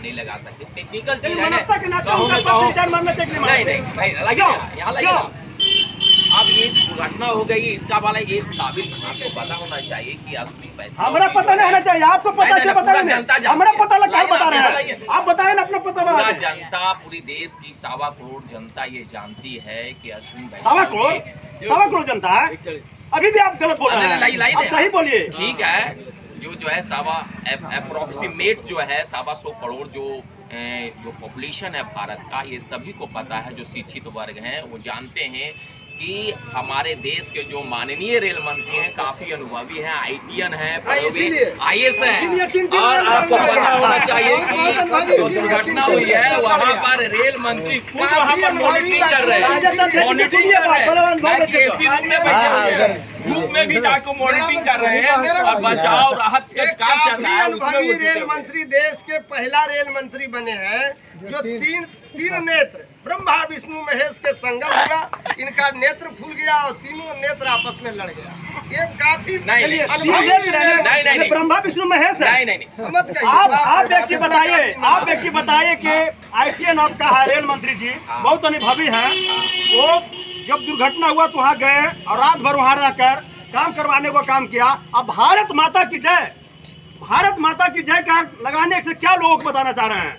नहीं लगा सकते, टेक्निकल चीज है। नहीं, अब ये दुर्घटना हो गई, इसका वाला एक काबिल आपको पता होना चाहिए कि असली पैसा हमारा पता नहीं होना चाहिए, आपको पता है, पता नहीं, हमारा पता लगा बता रहे हैं, आप बताएं ना अपना पता। पूरा जनता, पूरी देश की 1.25 करोड़ जनता ये जानती है कि अश्विन भाई 1.25 करोड़ जनता है। अभी भी आप गलत बोल रहे हैं, आप सही बोलिए। ठीक है, जो है अप्रोक्सीमेट जो है 1.25 करोड़ जो पॉपुलेशन है भारत का, ये सभी को पता है, जो शिक्षित वर्ग हैं वो जानते हैं कि हमारे देश के जो माननीय रेल मंत्री हैं काफी अनुभवी हैं, ITN हैं, IAS हैं, और आपको पता होना चाहिए कि जो दुर्घटना हुई है वहाँ पर रेल मंत्री खुद वहाँ पर मॉनिटरिंग कर रहे हैं, ग्रुप में भी जाकर मॉनिटरिंग कर रहे हैं और बचाव राहत का काम चल रहा है। अनुभवी रेल मंत्री देश के पहला रेल मंत्री बने हैं जो तीन नेत्र ब्रह्मा विष्णु महेश के संगम हुआ, इनका नेत्र फूल गया और तीनों नेत्र आपस में लड़ गया। ये काफी नहीं, ब्रह्मा विष्णु महेश है। नहीं, समझ गए। आप व्यक्ति बताइए कि ITN आपका है रेल मंत्री जी, बहुत अनुभवी हैं, वो जब दुर्घटना हुआ तो वहाँ गए और रात भर वहाँ रहकर काम करवाने को काम किया। अब भारत माता की जय का लगाने से क्या लोगों को बताना चाह रहे हैं?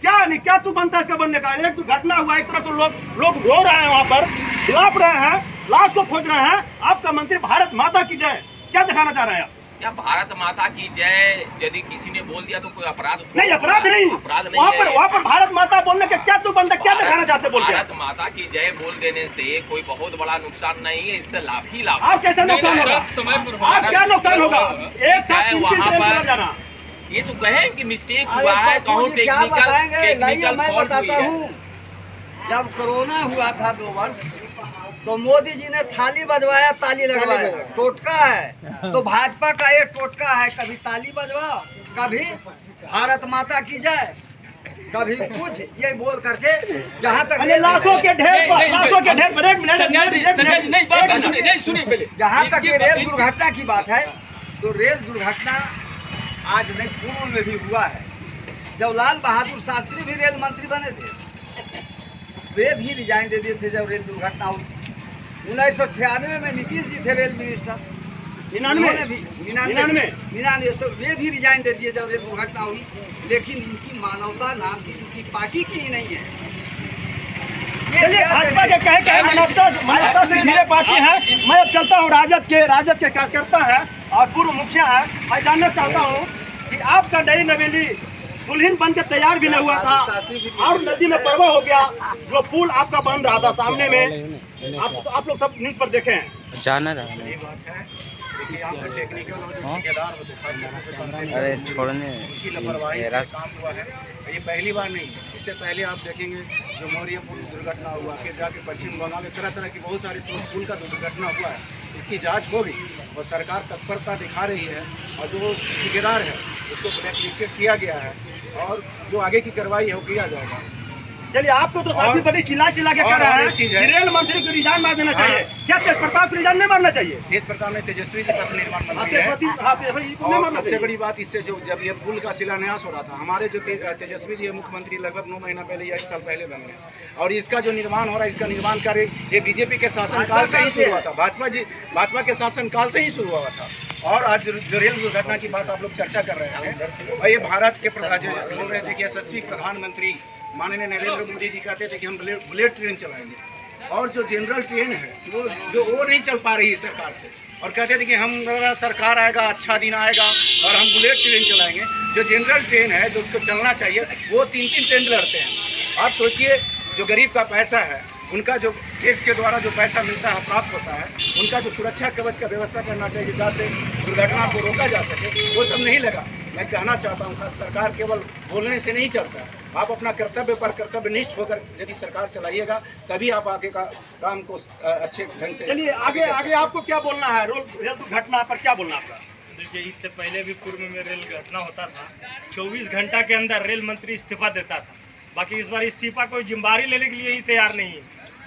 क्या तू बनता है इसका बनने का? एक दुर्घटना हुआ, एक तरह तो लोग रो रहे हैं, वहाँ पर बिलाप रहे हैं, लाश को खोज रहे हैं। आपका मंत्री भारत माता की जय क्या दिखाना चाह रहे हैं? क्या भारत माता की जय यदि किसी ने बोल दिया तो कोई अपराध नहीं? अपराध नहीं, वहाँ पर भारत माता बोलने के क्या तू बनता, क्या दिखाना चाहते बोल? भारत माता की जय बोल देने से कोई बहुत बड़ा नुकसान नहीं है, इससे लाभ ही लाभ। आप कैसा नुकसान होगा? आज क्या नुकसान होगा? एक साथ वहाँ पर ये तो कहें कि मिस्टेक हुआ है, कहूँ टेक्निकल मैं फॉल्ट बताता हुई है। हूँ, जब कोरोना हुआ था 2 वर्ष, तो मोदी जी ने थाली बजवाया, ताली लगवाया, टोटका है। तो भाजपा का ये टोटका है, कभी ताली बजवाओ, कभी भारत माता की जय, कभी कुछ, ये बोल करके जहाँ तक लाशों के ढेर पर जहाँ तक ये रेल दुर्घटना की बात है, तो रेल दुर्घटना आज नहीं, पूर्व में भी हुआ है। जब लाल बहादुर शास्त्री भी रेल मंत्री बने थे, वे भी रिजाइन दे दिए थे जब रेल दुर्घटना हुई। 1996 में नीतीश जी थे रेल मिनिस्टर, 99 तो वे भी रिजाइन दे दिए जब रेल दुर्घटना हुई। लेकिन इनकी मानवता नाम की इनकी पार्टी की ही नहीं है। भाजपा के कहे मानवता से घिरे पार्टी है। मैं अब चलता हूँ, राजद के कार्यकर्ता है और पूर्व मुखिया है। मैं जानना चाहता हूँ कि आपका नई नवेली दुल्हन बन के तैयार भी नहीं हुआ था और नदी में प्रवाह हो गया, जो पुल आपका बन रहा था सामने में, आप लोग सब न्यूज पर देखे हैं। जाना अरे छोड़ने उनकी लापरवाही से काम हुआ है। ये पहली बार नहीं, इससे पहले आप देखेंगे जो मौर्य पुल दुर्घटना हुआ, फिर जाके पश्चिम बंगाल में तरह की बहुत सारी पुल का दुर्घटना हुआ है। इसकी जांच होगी और सरकार तत्परता दिखा रही है और जो ठेकेदार है उसको ब्लैकलिस्टेड किया गया है और जो आगे की कार्रवाई है वो किया जाएगा। चलिए, आपको तो सबसे बड़ी चिल्ला के कह रहा है कि रेल मंत्री को रिजाइन मार देना चाहिए। क्या तेज प्रताप को रिजाइन नहीं मारना चाहिए? तेज प्रताप ने तेजस्वी जी का निर्माण मंत्री है। और सबसे बड़ी बात इससे जो जब ये पुल का शिलान्यास हो रहा था, हमारे जो तेजस्वी जी मुख्यमंत्री लगभग 9 महीना पहले या 1 साल पहले बन गए और इसका जो निर्माण हो रहा है, इसका निर्माण कार्य ये बीजेपी के शासनकाल से ही शुरू हुआ था, भाजपा के शासनकाल से ही शुरू हुआ था। और आज जो रेल दुर्घटना की बात आप लोग चर्चा कर रहे हैं, और ये भारत के बोल रहे थे कि यशस्वी प्रधानमंत्री माननीय नरेंद्र मोदी जी कहते थे कि हम बुलेट ट्रेन चलाएंगे, और जो जनरल ट्रेन है वो नहीं चल पा रही है सरकार से, और कहते थे कि हम सरकार आएगा, अच्छा दिन आएगा और हम बुलेट ट्रेन चलाएंगे। जो जनरल ट्रेन है जो उसको चलना चाहिए वो 3-3 ट्रेन लड़ते हैं। आप सोचिए, जो गरीब का पैसा है, उनका जो टैक्स के द्वारा जो पैसा मिलता है, प्राप्त होता है, उनका जो सुरक्षा कवच का व्यवस्था करना चाहिए जाते दुर्घटना को रोका जा सके, वो सब नहीं लगा। मैं कहना चाहता हूँ सरकार केवल बोलने से नहीं चलता है, आप अपना कर्तव्य पर कर्तव्यनिष्ठ होकर यदि सरकार चलाइएगा तभी आप आगे का काम को अच्छे ढंग से। चलिए, आगे आपको क्या बोलना है रेल दुर्घटना पर? क्या बोलना आपका? देखिए, इससे पहले भी पूर्व में रेल घटना होता था, 24 घंटा के अंदर रेल मंत्री इस्तीफा देता था। बाकी इस बार इस्तीफा कोई जिम्मेदारी लेने के लिए ही तैयार नहीं है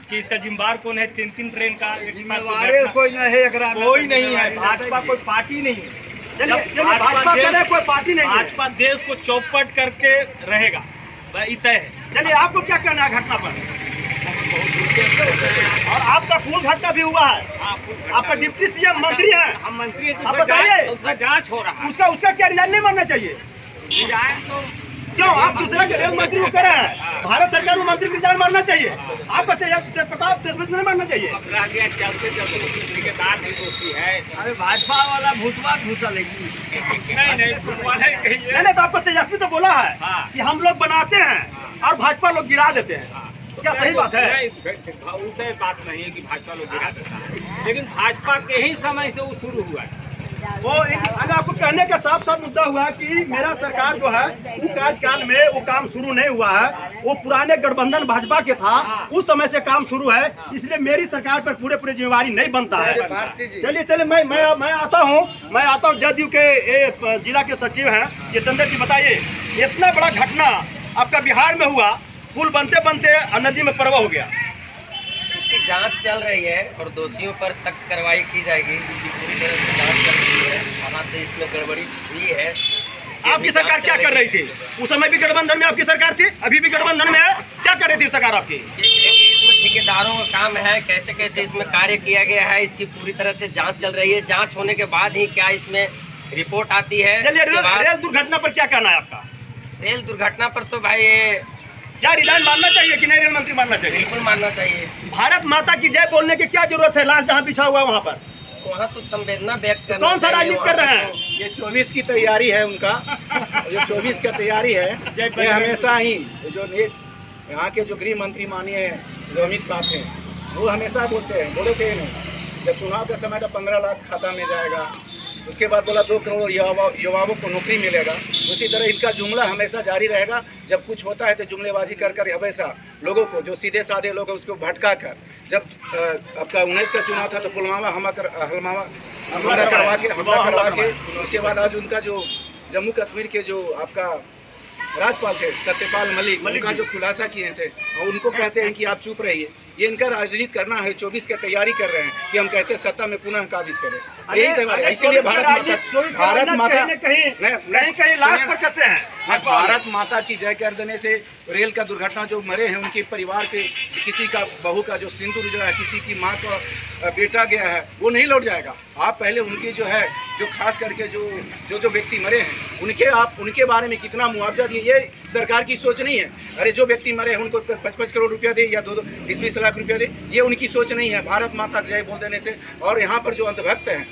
कि इसका जिम्मेदार कौन है। 3-3 ट्रेन का कोई नहीं है, कोई नहीं है, भाजपा कोई पार्टी नहीं है। चलिए भाजपा करे कोई पार्टी नहीं है। भाजपा देश को चौपट करके रहेगा, वही तय है। चलिए आपको क्या कहना है घटना पर? और आपका फूल घटना भी हुआ है, आपका डिप्टी सीएम मंत्री है, हम मंत्री आप बताइए उसका जांच हो रहा है। उसका क्या रिजाइन नहीं मानना चाहिए? क्यों आप दूसरा के रेल मंत्री को करे हैं? भारत सरकार में मंत्री रिजाइन मानना चाहिए, आपका प्रताप तेजस्वी नहीं मानना चाहिए। चलते ठेकेदार भी दोषी है। अरे भाजपा वाला भूतवा घुसा लेगी। नहीं तो आपको तेजस्वी तो बोला है कि हम लोग बनाते हैं और भाजपा लोग गिरा देते हैं, क्या सही बात है? उसे बात नहीं है कि भाजपा लोग गिरा देता है, लेकिन भाजपा के ही समय से वो शुरू हुआ है। वो अगर आपको कहने का साफ साफ मुद्दा हुआ कि मेरा सरकार जो है वो कार्यकाल में वो काम शुरू नहीं हुआ है, वो पुराने गठबंधन भाजपा के था उस समय से काम शुरू है, इसलिए मेरी सरकार पर पूरे जिम्मेवारी नहीं बनता है। चलिए मैं आता हूँ जदयू के जिला के सचिव हैं जितेंद्र जी, बताइए इतना बड़ा घटना आपका बिहार में हुआ, पुल बनते बनते नदी में प्रवाह हो गया। इसकी जांच चल रही है और दोषियों पर सख्त कार्रवाई की जाएगी। इसकी पूरी तरह से जांच चल रही है, कहाँ से इसमें गड़बड़ी हुई है। आपकी सरकार क्या कर रही थी? उस समय भी गठबंधन में आपकी सरकार थी, अभी भी गठबंधन में है, क्या कर रही थी सरकार आपकी? इसमें ठेकेदारों का काम है, कैसे कैसे इसमें कार्य किया गया है, इसकी पूरी तरह से जांच चल रही है। जांच होने के बाद ही क्या इसमें रिपोर्ट आती है। चलिए रेल दुर्घटना पर क्या कहना है आपका? रेल दुर्घटना पर तो भाई ये क्या रिजाइन मानना चाहिए कि नहीं रेल मंत्री मानना चाहिए? बिल्कुल मानना चाहिए। भारत माता की जय बोलने की क्या जरूरत है? लाश जहाँ बिछा हुआ वहाँ पर वहाँ तो संवेदना व्यक्त करना कौन सा राजनीति कर रहे हैं? ये 24 की तैयारी है उनका, जो 24 का तैयारी है ये हमेशा ही जो यहाँ के जो गृह मंत्री माननीय जो अमित शाह थे वो हमेशा बोले थे नहीं, जब चुनाव का समय था 15 लाख खाता में जाएगा, उसके बाद बोला 2 करोड़ युवाओं को नौकरी मिलेगा। उसी तरह इनका जुमला हमेशा जारी रहेगा। जब कुछ होता है तो जुमलेबाजी कर हमेशा लोगों को, जो सीधे साधे लोग हैं उसको भटका कर, जब आपका 19 का चुनाव था तो पुलवामा हमला करवा के उसके बाद आज उनका जो जम्मू कश्मीर के जो आपका राज्यपाल थे सत्यपाल मलिक उनका जो खुलासा किए थे और उनको कहते हैं कि आप चुप रहिए। ये इनका राजनीति करना है, 24 की तैयारी कर रहे हैं कि हम कैसे सत्ता में पुनः काबिज करें। यही तैयारी है। इसीलिए भारत माता कहीं लाश पर कहते हैं भारत माता की जय कर देने से रेल का दुर्घटना जो मरे हैं उनके परिवार के किसी का बहू का जो सिंदूर जो है, किसी की माँ का बेटा गया है, वो नहीं लौट जाएगा। आप पहले उनकी जो है जो खास करके जो व्यक्ति मरे हैं उनके बारे में कितना मुआवजा दिए, ये सरकार की सोच नहीं है। अरे जो व्यक्ति मरे हैं उनको 55 करोड़ रुपया दे या 20-20 लाख रुपया दे, ये उनकी सोच नहीं है। भारत माता जय बोल देने से और यहाँ पर जो अंधभक्त हैं